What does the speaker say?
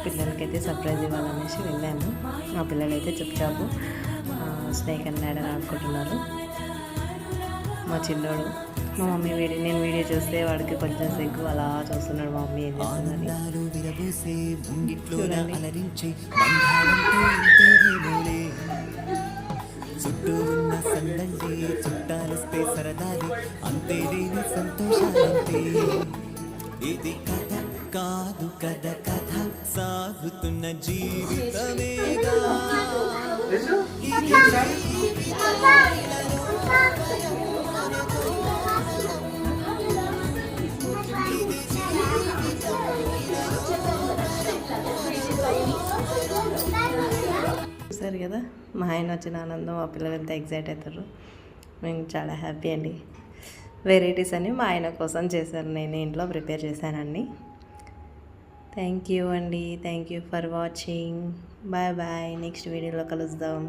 పిల్లలకైతే సర్ప్రైజ్ ఇవ్వాలనేసి వెళ్ళాము. మా పిల్లలైతే చుప్చాపు స్నేక్ అండ్ ల్యాడర్ ఆడుకుంటున్నారు. మా చిన్నోడు మా మమ్మీ నేను వీడియో చూస్తే వాడికి కొంచెం సిగ్గు అలా చూస్తున్నాడు మా మమ్మీ ఏం చేస్తుందని. చుట్టూ ఉన్న సందడి చుట్టాలొస్తే సరదాది అంతేలేని సంతోషాలంతే. ఇది కథ కాదు కథ కథ సాగుతున్న జీవితమేగా. చూసారు కదా మా ఆయన వచ్చిన ఆనందం, మా పిల్లలు ఎంత ఎగ్జైట్ అవుతారు. మేము చాలా హ్యాపీ అండి. వెరైటీస్ అన్నీ మా ఆయన కోసం చేశాను, నేను ఇంట్లో ప్రిపేర్ చేశానండి. థ్యాంక్ యూ అండి, thank you for watching. Bye bye, next వీడియోలో కలుద్దాం.